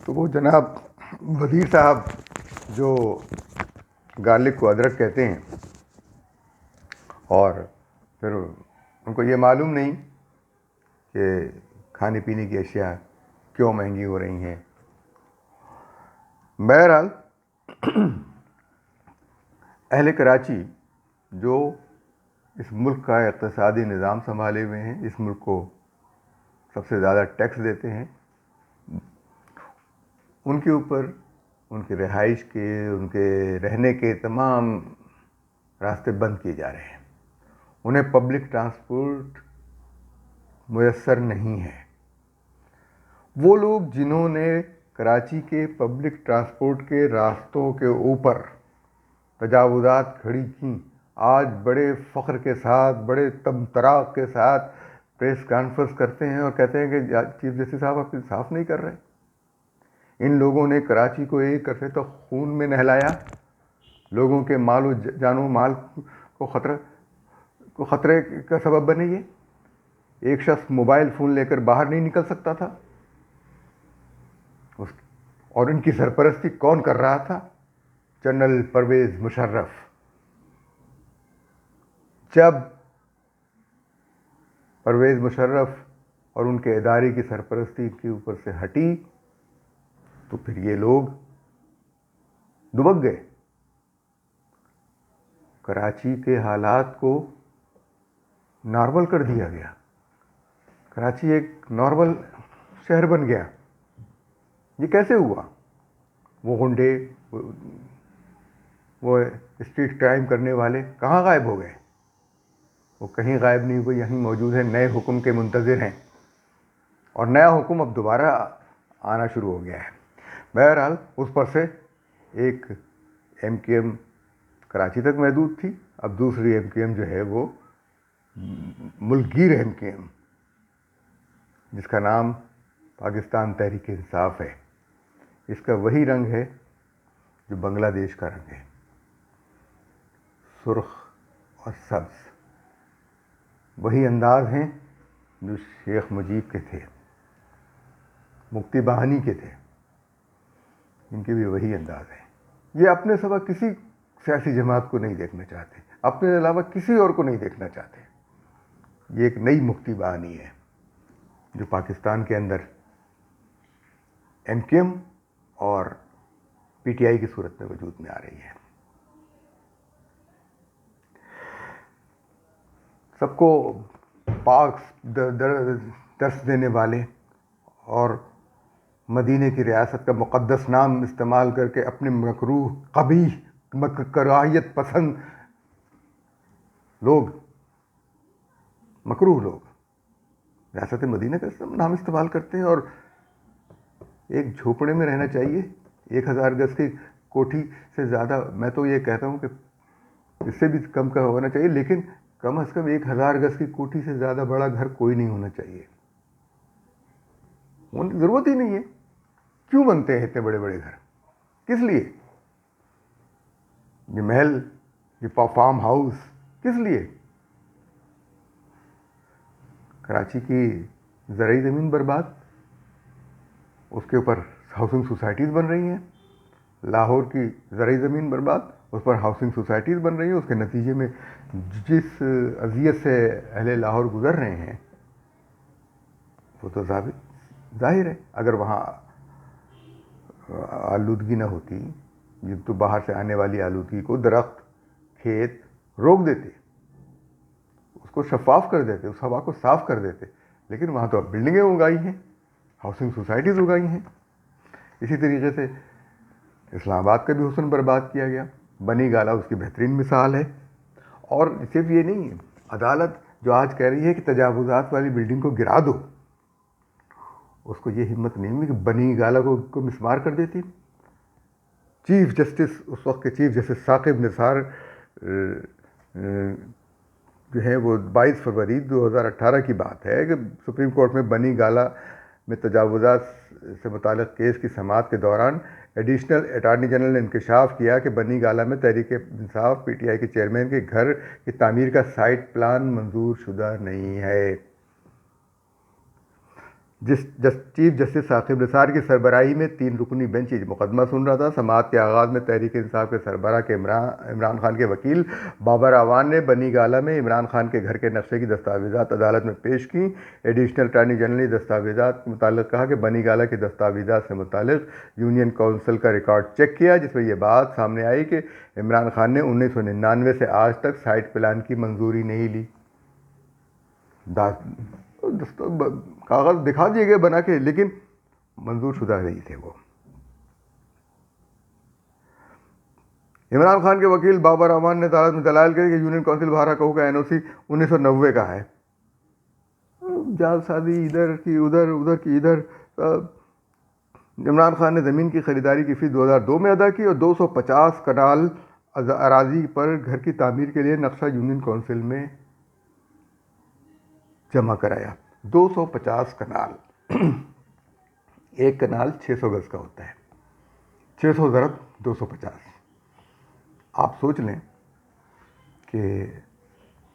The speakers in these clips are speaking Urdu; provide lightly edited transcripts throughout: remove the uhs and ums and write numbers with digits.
تو وہ جناب وزیر صاحب جو گارلک کو ادرک کہتے ہیں، اور پھر ان کو یہ معلوم نہیں کہ کھانے پینے کی اشیاء کیوں مہنگی ہو رہی ہیں. بہرحال اہل کراچی جو اس ملک کا اقتصادی نظام سنبھالے ہوئے ہیں، اس ملک کو سب سے زیادہ ٹیکس دیتے ہیں، ان کے اوپر ان کی رہائش کے، ان کے رہنے کے تمام راستے بند کیے جا رہے ہیں. انہیں پبلک ٹرانسپورٹ میسر نہیں ہے. وہ لوگ جنہوں نے کراچی کے پبلک ٹرانسپورٹ کے راستوں کے اوپر تجاوزات کھڑی کیں، آج بڑے فخر کے ساتھ، بڑے تمطراق کے ساتھ پریس کانفرنس کرتے ہیں اور کہتے ہیں کہ چیف جسٹس صاحب آپ انصاف نہیں کر رہے. ان لوگوں نے کراچی کو ایک عرصے تک خون میں نہلایا، لوگوں کے مال و جان و مال کو خطرے کا سبب بنے. یہ ایک شخص موبائل فون لے کر باہر نہیں نکل سکتا تھا، اور ان کی سرپرستی کون کر رہا تھا؟ جنرل پرویز مشرف. جب پرویز مشرف اور ان کے ادارے کی سرپرستی کے اوپر سے ہٹی تو پھر یہ لوگ دبک گئے. کراچی کے حالات کو نارمل کر دیا گیا. کراچی ایک نارمل شہر بن گیا. یہ کیسے ہوا؟ وہ غنڈے، وہ اسٹریٹ کرائم کرنے والے کہاں غائب ہو گئے؟ وہ کہیں غائب نہیں ہوئے، یہیں موجود ہیں، نئے حکم کے منتظر ہیں، اور نیا حکم اب دوبارہ آنا شروع ہو گیا ہے. بہرحال اس پر سے ایک ایم کیو ایم کراچی تک محدود تھی، اب دوسری ایم کیو ایم جو ہے وہ ملک گیر ایم کیو ایم، جس کا نام پاکستان تحریک انصاف ہے. اس کا وہی رنگ ہے جو بنگلہ دیش کا رنگ ہے، سرخ اور سبز. وہی انداز ہیں جو شیخ مجیب کے تھے، مفتی بہانی کے تھے، ان کے بھی وہی انداز ہیں. یہ اپنے سوا کسی سیاسی جماعت کو نہیں دیکھنا چاہتے، اپنے علاوہ کسی اور کو نہیں دیکھنا چاہتے. یہ ایک نئی مفتی بہانی ہے جو پاکستان کے اندر ایم کیو ایم اور پی ٹی آئی کی صورت میں وجود میں آ رہی ہے. سب کو پاک درس دینے والے اور مدینے کی ریاست کا مقدس نام استعمال کر کے اپنے مکروہ قبیح کراہیت پسند لوگ، مکروہ لوگ ریاست مدینہ کا نام استعمال کرتے ہیں. اور ایک جھوپڑے میں رہنا چاہیے، 1000 گز کی کوٹھی سے زیادہ، میں تو یہ کہتا ہوں کہ اس سے بھی کم کا ہونا چاہیے، لیکن کم از کم 1000 گز کی کوٹھی سے زیادہ بڑا گھر کوئی نہیں ہونا چاہیے. ضرورت ہی نہیں ہے. کیوں بنتے ہیں اتنے بڑے بڑے گھر؟ کس لیے؟ یہ محل، یہ فارم ہاؤس کس لیے؟ کراچی کی زرعی زمین برباد، اس کے اوپر ہاؤسنگ سوسائٹیز بن رہی ہیں. لاہور کی زرعی زمین برباد، اس پر ہاؤسنگ سوسائٹیز بن رہی ہیں. اس کے نتیجے میں جس اذیت سے اہل لاہور گزر رہے ہیں وہ تو ظاہر ہے. اگر وہاں آلودگی نہ ہوتی تو باہر سے آنے والی آلودگی کو درخت، کھیت روک دیتے، اس کو شفاف کر دیتے، اس ہوا کو صاف کر دیتے. لیکن وہاں تو اب بلڈنگیں اگائی ہیں، ہاؤسنگ سوسائٹیز اگائی ہیں. اسی طریقے سے اسلام آباد کا بھی حسن برباد کیا گیا. بنی گالہ اس کی بہترین مثال ہے. اور صرف یہ نہیں ہے، عدالت جو آج کہہ رہی ہے کہ تجاوزات والی بلڈنگ کو گرا دو، اس کو یہ ہمت نہیں ہوئی کہ بنی گالہ کو مسمار کر دیتی. چیف جسٹس، اس وقت کے چیف جسٹس ثاقب نثار جو ہے، وہ 22 فروری 2018 کی بات ہے کہ سپریم کورٹ میں بنی گالہ میں تجاوزات سے متعلق کیس کی سماعت کے دوران ایڈیشنل اٹارنی جنرل نے انکشاف کیا کہ بنی گالہ میں Tehreek Insaf P T I کے چیئرمین کے گھر کی تعمیر کا سائٹ پلان منظور شدہ نہیں ہے. چیف جسٹس ثاقب نثار کی سربراہی میں 3 رکنی بینچ یہ مقدمہ سن رہا تھا۔ سماعت کے آغاز میں تحریک انصاف کے سربراہ کے عمران خان کے وکیل بابر اعوان نے بنی گالہ میں عمران خان کے گھر کے نقشے کی دستاویزات عدالت میں پیش کی۔ ایڈیشنل اٹارنی جنرل نے دستاویزات کے متعلق کہا کہ بنی گالہ کی دستاویزات سے متعلق یونین کونسل کا ریکارڈ چیک کیا، جس میں یہ بات سامنے آئی کہ عمران خان نے 1999 سے آج تک سائٹ پلان کی منظوری نہیں لی۔ کاغذ دکھا دیے گئے بنا کے، لیکن منظور شدہ نہیں تھے وہ۔ عمران خان کے وکیل بابر اعوان نے عدالت میں دلائل کیا کہ یونین کونسل بہارا کہو کا NOC 1990 کا ہے۔ جال سازی ادھر کی ادھر، ادھر کی ادھر۔ عمران خان نے زمین کی خریداری کی فیس 2002 میں ادا کی اور 250 کنال اراضی پر گھر کی تعمیر کے لیے نقشہ یونین کونسل میں جمع کرایا۔ 250 کنال، ایک کنال 600 گز کا ہوتا ہے، 600 ضرب 250۔ آپ سوچ لیں کہ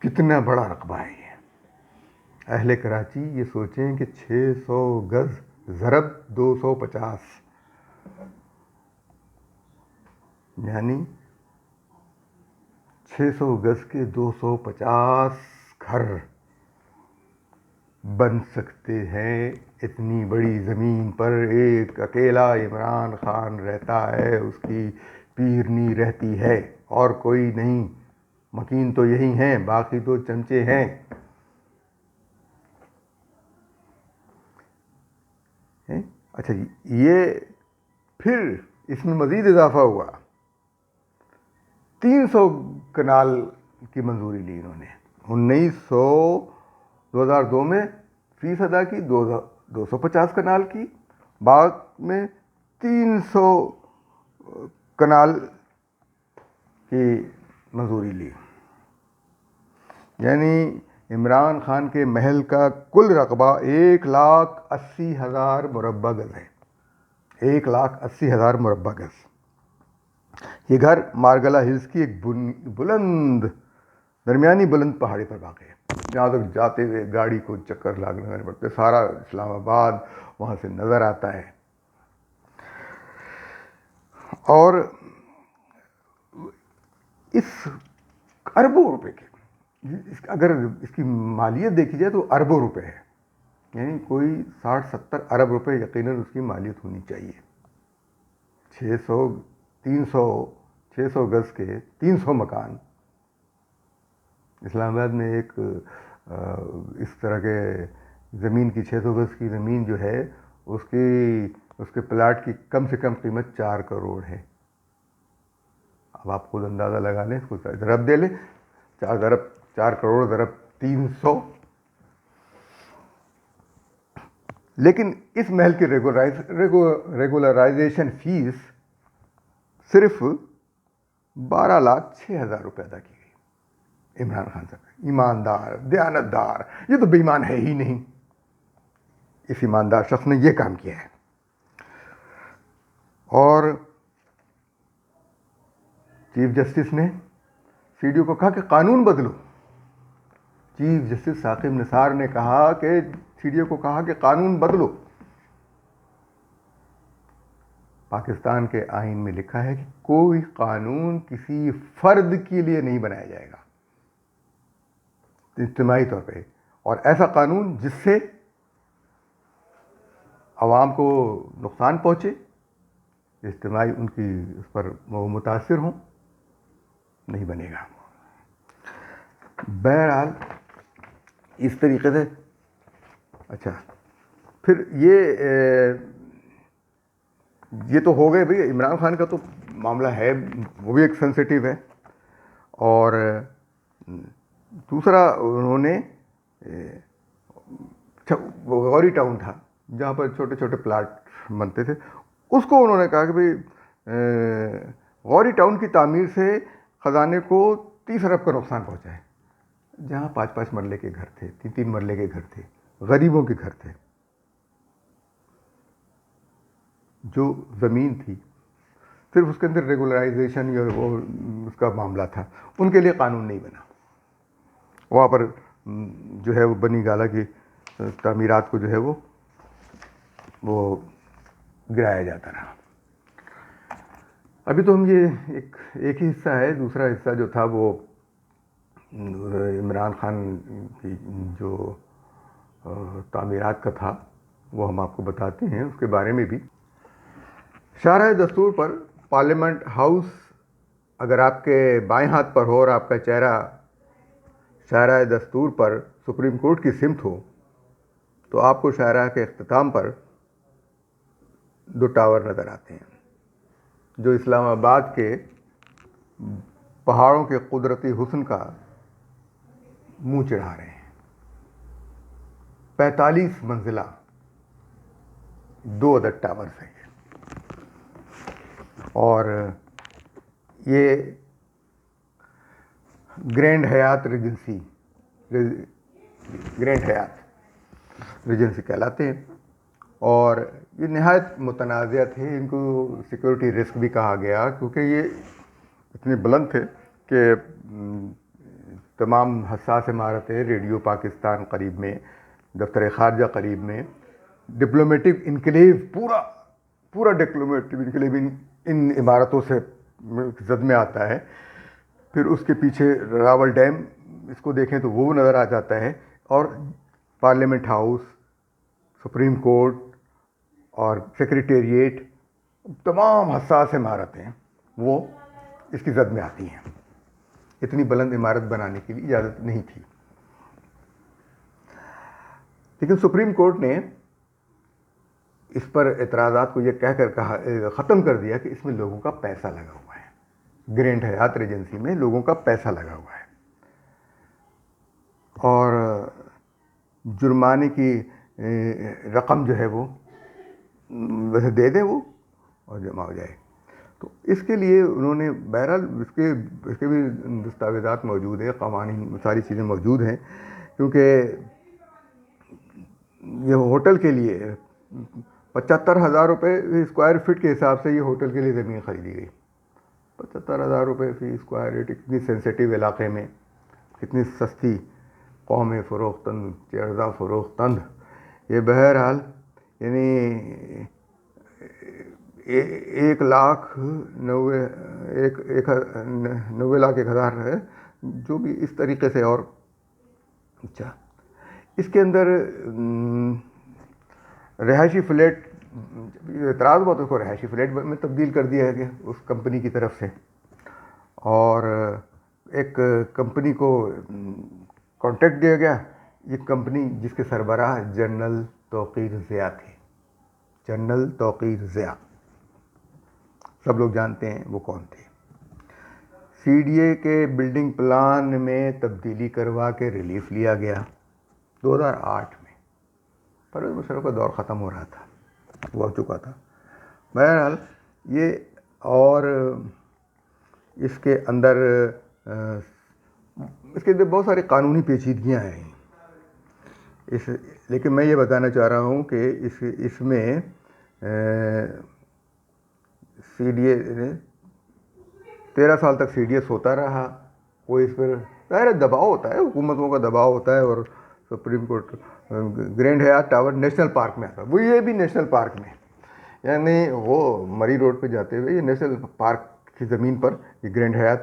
کتنا بڑا رقبہ ہے یہ۔ اہل کراچی یہ سوچیں کہ 600 گز ضرب 250 یعنی 600 گز کے 250 گھر بن سکتے ہیں۔ اتنی بڑی زمین پر ایک اکیلا عمران خان رہتا ہے، اس کی پیرنی رہتی ہے اور کوئی نہیں۔ مکین تو یہی ہیں، باقی تو چمچے ہیں۔ اچھا، یہ پھر اس میں مزید اضافہ ہوا، 300 کنال کی منظوری لی انہوں نے۔ 2002 میں فیس ادا کی 250 کنال کی، بعد میں 300 کنال کی منظوری لی۔ یعنی عمران خان کے محل کا کل رقبہ 1,80,000 مربع گز ہے۔ 1,80,000 مربع گز۔ یہ گھر مارگلہ ہلز کی ایک درمیانی بلند پہاڑی پر واقع ہے، جہاں تک جاتے ہوئے گاڑی کو چکر لگانے پڑتے، سارا اسلام آباد وہاں سے نظر آتا ہے۔ اور اس اربوں روپے کے، اگر اس کی مالیت دیکھی جائے تو اربوں روپے ہے، یعنی کوئی 60-70 ارب روپے یقیناً اس کی مالیت ہونی چاہیے۔ 600 گز کے 300 مکان اسلام آباد میں ایک اس طرح کے زمین کی 600 گز کی زمین جو ہے اس کے پلاٹ کی کم سے کم قیمت 4 کروڑ ہے۔ اب آپ خود اندازہ لگا لیں، اس کو ضرب دے لیں، 4 کروڑ ضرب 300۔ لیکن اس محل کی ریگولرائزیشن فیس صرف 12,06,000 روپے ادا کی گئی۔ عمران خان صاحب ایماندار، دیانتدار، یہ تو بے ایمان ہے ہی نہیں۔ اس ایماندار شخص نے یہ کام کیا ہے۔ اور چیف جسٹس نے CDO کو کہا کہ قانون بدلو۔ چیف جسٹس ثاقب نثار نے کہا کہ CDO کو کہا کہ قانون بدلو۔ پاکستان کے آئین میں لکھا ہے کہ کوئی قانون کسی فرد کے لیے نہیں بنایا جائے گا اجتماعی طور پہ، اور ایسا قانون جس سے عوام کو نقصان پہنچے، اجتماعی ان کی اس پر متاثر ہوں، نہیں بنے گا۔ بہرحال اس طریقے سے اچھا پھر یہ تو ہو گئے بھئی، عمران خان کا تو معاملہ ہے، وہ بھی ایک سینسیٹیو ہے۔ اور دوسرا انہوں نے وہ غوری ٹاؤن تھا جہاں پر چھوٹے چھوٹے پلاٹ بنتے تھے، اس کو انہوں نے کہا کہ بھئی غوری ٹاؤن کی تعمیر سے خزانے کو 30 ارب کا نقصان پہنچا ہے، جہاں 5-5 مرلے کے گھر تھے، 3-3 مرلے کے گھر تھے، غریبوں کے گھر تھے۔ جو زمین تھی صرف اس کے اندر ریگولرائزیشن یا وہ اس کا معاملہ تھا، ان کے لیے قانون نہیں بنا۔ وہاں پر جو ہے وہ بنی گالہ کی تعمیرات کو جو ہے وہ وہ گرایا جاتا رہا. ابھی تو ہم یہ ایک ہی حصہ ہے. دوسرا حصہ جو تھا وہ عمران خان کی جو تعمیرات کا تھا وہ ہم آپ کو بتاتے ہیں. اس کے بارے میں بھی شاہراہ دستور پر پارلیمنٹ ہاؤس اگر آپ کے بائیں ہاتھ پر ہو اور آپ کا چہرہ شاہراہ دستور پر سپریم کورٹ کی سمت ہو تو آپ کو شاہراہ کے اختتام پر 2 ٹاور نظر آتے ہیں جو اسلام آباد کے پہاڑوں کے قدرتی حسن کا منہ چڑھا رہے ہیں. 45 منزلہ 2 عدد ٹاورز ہیں اور یہ گرینڈ حیات ریجنسی کہلاتے ہیں. اور یہ نہایت متنازع تھے. ان کو سیکورٹی رسک بھی کہا گیا کیونکہ یہ اتنے بلند تھے کہ تمام حساس عمارتیں، ریڈیو پاکستان قریب میں، دفتر خارجہ قریب میں، ڈپلومیٹک انکلیو پورا ڈپلومیٹک انکلیو ان عمارتوں سے زد میں آتا ہے. پھر اس کے پیچھے راول ڈیم اس کو دیکھیں تو وہ نظر آ جاتا ہے. اور پارلیمنٹ ہاؤس، سپریم کورٹ اور سیکریٹریٹ، تمام حساس عمارتیں وہ اس کی زد میں آتی ہیں. اتنی بلند عمارت بنانے کی بھی اجازت نہیں تھی. لیکن سپریم کورٹ نے اس پر اعتراضات کو یہ کہہ کر ختم کر دیا کہ اس میں لوگوں کا پیسہ لگا ہوا ہے. گرینڈ حیات ریجنسی میں لوگوں کا پیسہ لگا ہوا ہے اور جرمانے کی رقم جو ہے وہ ویسے دے دیں وہ اور جمع ہو جائے. تو اس کے لیے انہوں نے بہرحال اس کے بھی دستاویزات موجود ہیں، قوانین، ساری چیزیں موجود ہیں. کیونکہ یہ ہوٹل کے لیے 75,000 روپے اسکوائر فٹ کے حساب سے یہ ہوٹل کے لیے زمین خریدی گئی. 75,000 روپے فی اسکوائر فٹ. اتنی سینسیٹیو علاقے میں کتنی سستی قوم فروختند، چرزا فروختند. یہ بہرحال یعنی 1,90,000 ہے جو بھی اس طریقے سے. اور اچھا اس کے اندر رہائشی فلیٹ، اعتراض ہوا تو اس کو رہائشی فلیٹ میں تبدیل کر دیا ہے اس کمپنی کی طرف سے. اور ایک کمپنی کو کانٹریکٹ دیا گیا. یہ کمپنی جس کے سربراہ جنرل توقیر ضیاء تھے. جنرل توقیر ضیاء سب لوگ جانتے ہیں وہ کون تھے. سی ڈی اے کے بلڈنگ پلان میں تبدیلی کروا کے ریلیف لیا گیا 2008 میں. پرویز مشرف کا دور ختم ہو رہا تھا، ہو چکا تھا. بہرحال یہ اور اس کے اندر بہت ساری قانونی پیچیدگیاں ہیں. لیکن میں یہ بتانا چاہ رہا ہوں کہ اس میں سی ڈی اے 13 سال تک سی ڈی ایس ہوتا رہا. کوئی اس پر ظاہر دباؤ ہوتا ہے، حکومتوں کا دباؤ ہوتا ہے. اور سپریم کورٹ گرینڈ حیات ٹاور نیشنل پارک میں آتا ہے. وہ یہ بھی نیشنل پارک میں، یعنی وہ مری روڈ پہ جاتے ہوئے یہ نیشنل پارک کی زمین پر یہ گرینڈ حیات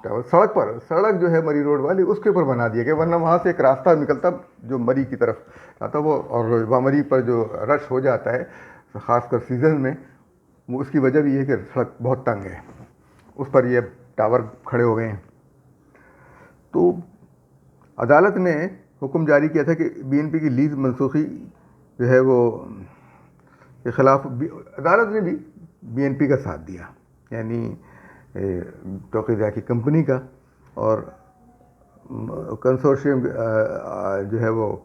ٹاور سڑک جو ہے مری روڈ والی اس کے اوپر بنا دیا گیا. ورنہ وہاں سے ایک راستہ نکلتا جو مری کی طرف آتا وہ، اور وہاں مری پر جو رش ہو جاتا ہے خاص کر سیزن میں، وہ اس کی وجہ بھی یہ کہ سڑک بہت تنگ ہے. اس پر یہ ٹاور کھڑے ہو گئے ہیں. تو عدالت نے حکم جاری کیا تھا کہ بی این پی کی لیز منسوخی جو ہے وہ کے خلاف عدالت نے بھی بی این پی کا ساتھ دیا، یعنی توقیر ضیاء کی کمپنی کا. اور کنسورشیم جو ہے وہ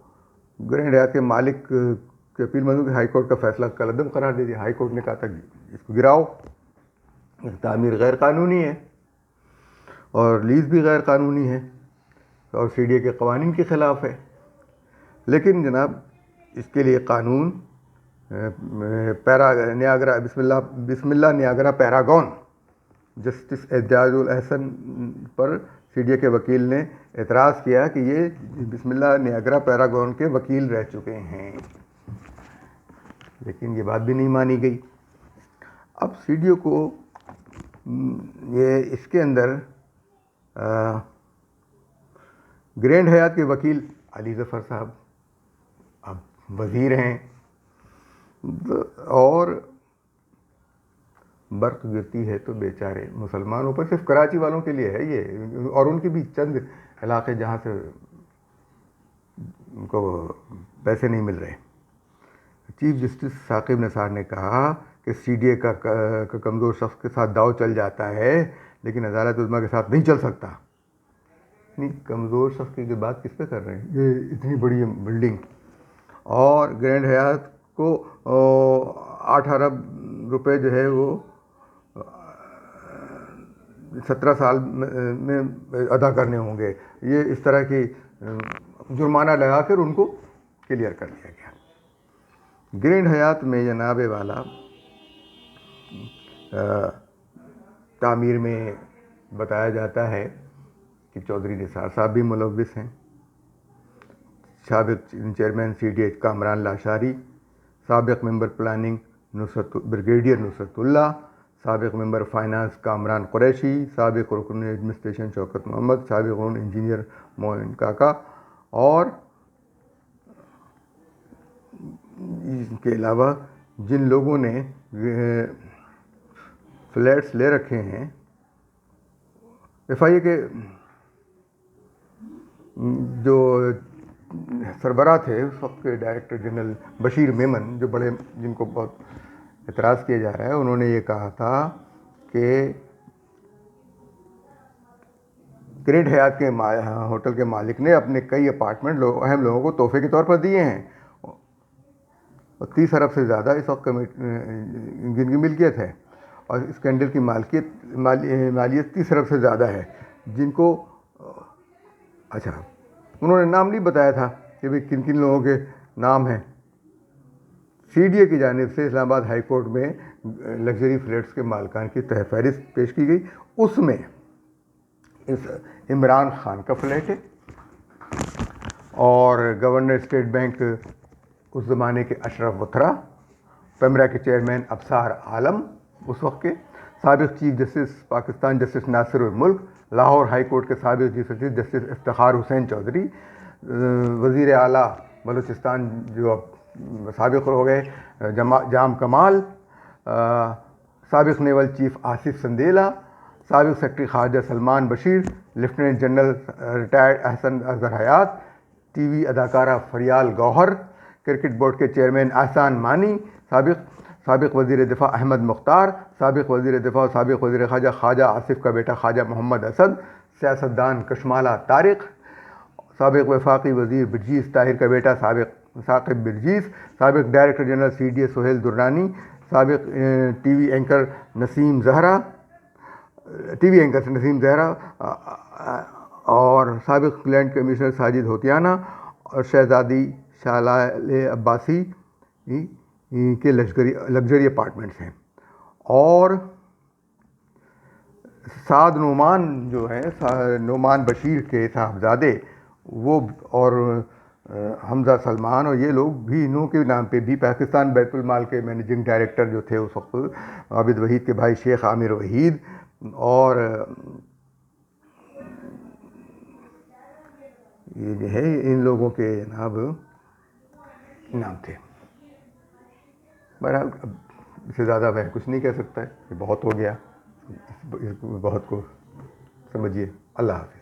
گرینڈ حیات کے مالک کی اپیل منظور کہ ہائی کورٹ کا فیصلہ کالعدم قرار دے دیا. ہائی کورٹ نے کہا تھا کہ اس کو گراؤ، تعمیر غیر قانونی ہے اور لیز بھی غیر قانونی ہے اور سی ڈی اے کے قوانین کے خلاف ہے. لیکن جناب اس کے لیے قانون نیاگرا بسم اللہ Niagara Paragon justice Ijaz ul Ahsan پر سی ڈی اے کے وکیل نے اعتراض کیا کہ یہ بسم اللہ نیاگرا پیراگون کے وکیل رہ چکے ہیں. لیکن یہ بات بھی نہیں مانی گئی. اب سی ڈی او کو یہ اس کے اندر گرینڈ حیات کے وکیل علی ظفر صاحب اب وزیر ہیں, اور برق گرتی ہے تو بیچارے مسلمانوں پر, صرف کراچی والوں کے لیے ہے یہ, اور ان کے بھی چند علاقے جہاں سے ان کو پیسے نہیں مل رہے. چیف جسٹس ثاقب نثار نے کہا کہ سی ڈی اے کا کمزور شخص کے ساتھ داؤ چل جاتا ہے لیکن عدالت عظمیٰ کے ساتھ نہیں چل سکتا. اتنی کمزور شخص کی بات کس پہ کر رہے ہیں؟ یہ اتنی بڑی بلڈنگ, اور گرینڈ حیات کو 8 ارب روپے جو ہے وہ 17 سال میں ادا کرنے ہوں گے. یہ اس طرح کی جرمانہ لگا کر ان کو کلیئر کر دیا گیا. گرینڈ حیات میں جناب والا تعمیر میں بتایا جاتا ہے کہ چودھری نثار صاحب بھی ملوث ہیں. سابق chairman C D H Kamran Lashari, سابق ممبر پلاننگ بریگیڈیئر نصرت اللہ, سابق ممبر فائنانس کامران قریشی, سابق رکن ایڈمنسٹریشن شوکت محمد, سابق رکن انجینئر موئن کاکا, اور اس کے علاوہ جن لوگوں نے فلیٹس لے رکھے ہیں, ایف آئی اے کے جو سربراہ تھے اس وقت کے ڈائریکٹر جنرل بشیر میمن, جو بڑے جن کو بہت اعتراض کیا جا رہا ہے, انہوں نے یہ کہا تھا کہ گرینڈ حیات کے ہوٹل کے مالک نے اپنے کئی اپارٹمنٹ اہم لوگوں کو تحفے کے طور پر دیے ہیں, اور 30 ارب سے زیادہ اس وقت جن کی ملکیت ہے, اور اسکینڈل کی مالیت 30 ارب سے زیادہ ہے, جن کو اچھا انہوں نے نام نہیں بتایا تھا کہ بھئی کن کن لوگوں کے نام ہیں. سی ڈی اے کی جانب سے اسلام آباد ہائی کورٹ میں لگژری فلیٹس کے مالکان کی فہرست پیش کی گئی. اس میں اس عمران خان کا فلیٹ ہے, اور گورنر اسٹیٹ بینک اس زمانے کے اشرف وتھرا, پیمرا کے چیئرمین ابصار عالم اس وقت کے, سابق چیف جسٹس پاکستان جسٹس ناصر الملک, لاہور ہائی کورٹ کے سابق چیف جسٹس جسٹس افتخار حسین چودھری, وزیر اعلیٰ بلوچستان جو اب سابق ہو گئے جام کمال, سابق نیول چیف آصف سندیلا, سابق سیکرٹری خارجہ Salman Bashir, lieutenant general retired Ahsan Azhar Hayat, T V اداکارہ فریال گوہر, کرکٹ بورڈ کے چیئرمین احسان مانی, سابق وزیر دفاع احمد مختار, سابق وزیر دفاع و سابق وزیر خواجہ آصف کا بیٹا خواجہ محمد اسد, سیاستدان کشمالہ طارق, سابق وفاقی وزیر برجیس طاہر کا بیٹا ثاقب برجیس, سابق director general C D A Sohail Durrani, سابق T V anchor Naseem Zehra, اور سابق لینڈ کمشنر ساجد ہوتیانہ, اور شہزادی شالال عباسی کے لگژری اپارٹمنٹس ہیں. اور سعد نعمان جو ہیں, نعمان بشیر کے صاحبزادے وہ, اور حمزہ سلمان, اور یہ لوگ بھی انہوں کے نام پہ بھی پاکستان بیت المال کے مینیجنگ ڈائریکٹر جو تھے اس وقت عابد وحید کے بھائی شیخ عامر وحید, اور یہ جو ہے ان لوگوں کے جناب نام تھے. بہرحال اب اس سے زیادہ میں کچھ نہیں کہہ سکتا ہے, یہ بہت ہو گیا, اس بہت کو سمجھیے. اللہ حافظ.